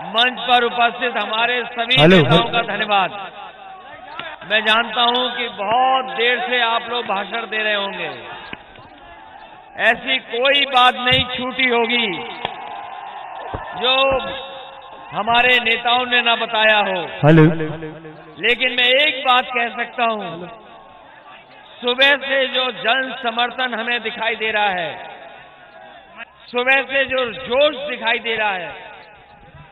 मंच पर उपस्थित हमारे सभी नेताओं का धन्यवाद। मैं जानता हूं कि बहुत देर से आप लोग भाषण दे रहे होंगे। ऐसी कोई बात नहीं छूटी होगी जो हमारे नेताओं ने ना बताया हो। लेकिन मैं एक बात कह सकता हूं, सुबह से जो जन समर्थन हमें दिखाई दे रहा है, सुबह से जो जोश दिखाई दे रहा है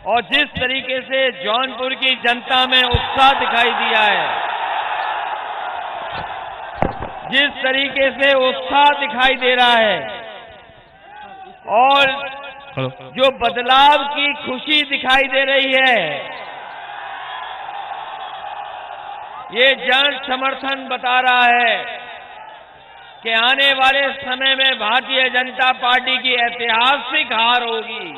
और जिस तरीके से जौनपुर की जनता में उत्साह दिखाई दिया है, जिस तरीके से उत्साह दिखाई दे रहा है और जो बदलाव की खुशी दिखाई दे रही है, ये जन समर्थन बता रहा है कि आने वाले समय में भारतीय जनता पार्टी की ऐतिहासिक हार होगी।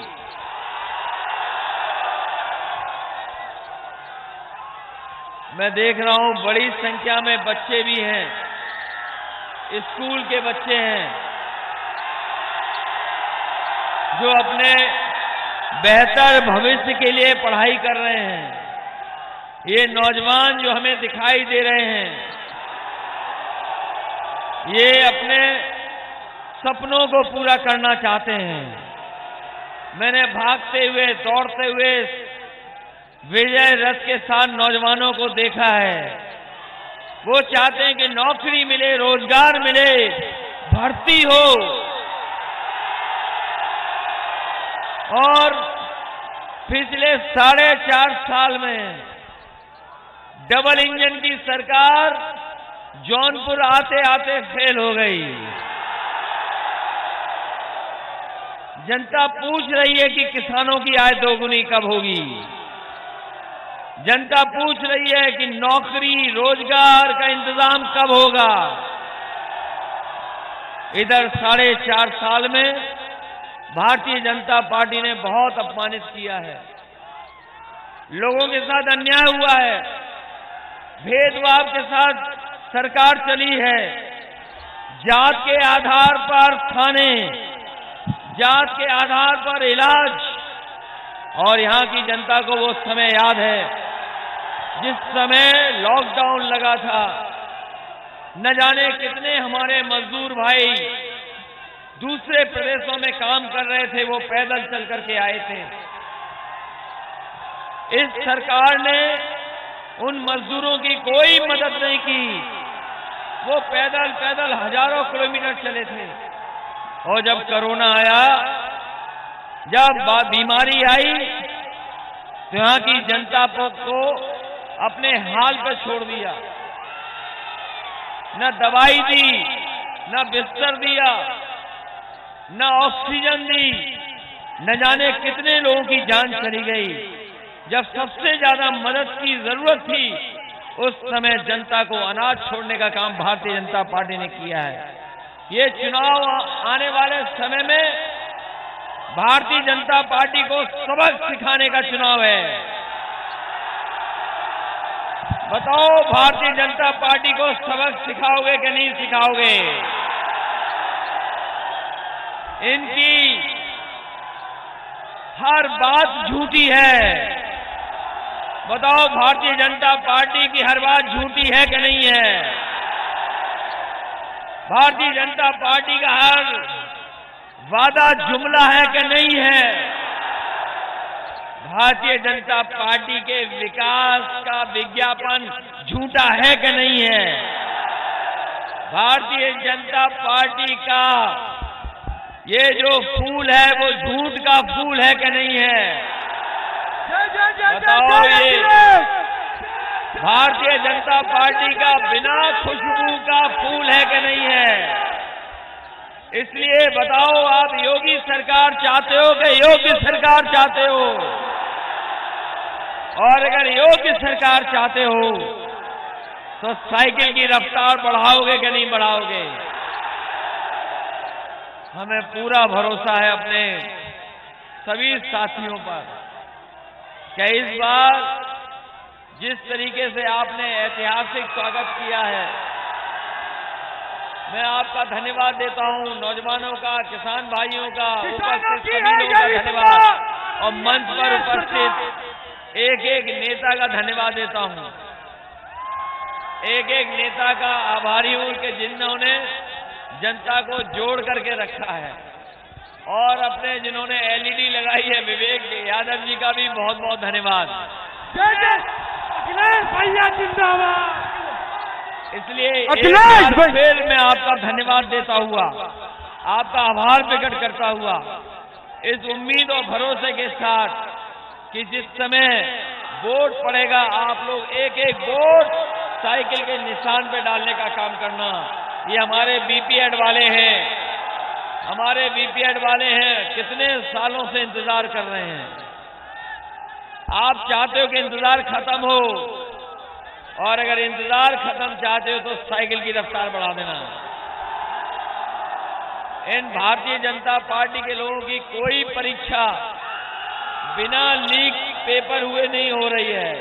मैं देख रहा हूं बड़ी संख्या में बच्चे भी हैं, स्कूल के बच्चे हैं जो अपने बेहतर भविष्य के लिए पढ़ाई कर रहे हैं। ये नौजवान जो हमें दिखाई दे रहे हैं, ये अपने सपनों को पूरा करना चाहते हैं। मैंने भागते हुए, दौड़ते हुए विजय रथ के साथ नौजवानों को देखा है। वो चाहते हैं कि नौकरी मिले, रोजगार मिले, भर्ती हो और पिछले 4.5 साल में डबल इंजन की सरकार जौनपुर आते आते फेल हो गई। जनता पूछ रही है कि किसानों की आय दोगुनी कब होगी। जनता पूछ रही है कि नौकरी, रोजगार का इंतजाम कब होगा। इधर 4.5 साल में भारतीय जनता पार्टी ने बहुत अपमानित किया है। लोगों के साथ अन्याय हुआ है, भेदभाव के साथ सरकार चली है। जात के आधार पर थाने, जात के आधार पर इलाज, और यहां की जनता को वो समय याद है जिस समय लॉकडाउन लगा था। न जाने कितने हमारे मजदूर भाई दूसरे प्रदेशों में काम कर रहे थे, वो पैदल चल करके आए थे। इस सरकार ने उन मजदूरों की कोई मदद नहीं की। वो पैदल पैदल हजारों किलोमीटर चले थे। और जब कोरोना आया, जब बीमारी आई, तो यहां की जनता को अपने हाल पर छोड़ दिया। न दवाई दी, न बिस्तर दिया, न ऑक्सीजन दी। न जाने कितने लोगों की जान चली गई। जब सबसे ज्यादा मदद की जरूरत थी, उस समय जनता को अनाज छोड़ने का काम भारतीय जनता पार्टी ने किया है। ये चुनाव आने वाले समय में भारतीय जनता पार्टी को सबक सिखाने का चुनाव है। बताओ, भारतीय जनता पार्टी को सबक सिखाओगे कि नहीं सिखाओगे? इनकी हर बात झूठी है। बताओ, भारतीय जनता पार्टी की हर बात झूठी है कि नहीं है? भारतीय जनता पार्टी का हर वादा जुमला है कि नहीं है? भारतीय जनता पार्टी के विकास का विज्ञापन झूठा है कि नहीं है? भारतीय जनता पार्टी का ये जो फूल है वो झूठ का फूल है कि नहीं है? बताओ, ये भारतीय जनता पार्टी का बिना खुशबू का फूल है कि नहीं है? इसलिए बताओ, आप योगी सरकार चाहते हो कि योग्य सरकार चाहते हो? और अगर योग्य सरकार चाहते हो तो साइकिल की रफ्तार बढ़ाओगे कि नहीं बढ़ाओगे? हमें पूरा भरोसा है अपने सभी साथियों पर कि इस बार जिस तरीके से आपने ऐतिहासिक स्वागत किया है, मैं आपका धन्यवाद देता हूं, नौजवानों का, किसान भाइयों का, उपस्थित सभी लोगों का धन्यवाद और मंच पर उपस्थित एक एक नेता का धन्यवाद देता हूं। एक एक नेता का आभारी हूं कि जिन्होंने जनता को जोड़ करके रखा है और अपने जिन्होंने एलईडी लगाई है, विवेक यादव जी का भी बहुत बहुत धन्यवाद। अखिलेश भैया जिंदाबाद। इसलिए एक बार फिर मैं आपका धन्यवाद देता हुआ, आपका आभार प्रकट करता हुआ, इस उम्मीद और भरोसे के साथ कि जिस समय वोट पड़ेगा आप लोग एक एक वोट साइकिल के निशान पे डालने का काम करना। ये हमारे बीपीएड वाले हैं, हमारे बीपीएड वाले हैं, कितने सालों से इंतजार कर रहे हैं। आप चाहते हो कि इंतजार खत्म हो, और अगर इंतजार खत्म चाहते हो तो साइकिल की रफ्तार बढ़ा देना। इन भारतीय जनता पार्टी के लोगों की कोई परीक्षा बिना लीक पेपर हुए नहीं हो रही है।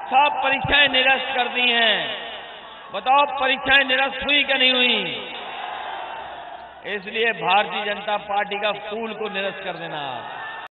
सब परीक्षाएं निरस्त कर दी हैं। बताओ परीक्षाएं निरस्त हुई कि नहीं हुई? इसलिए भारतीय जनता पार्टी का फूल को निरस्त कर देना।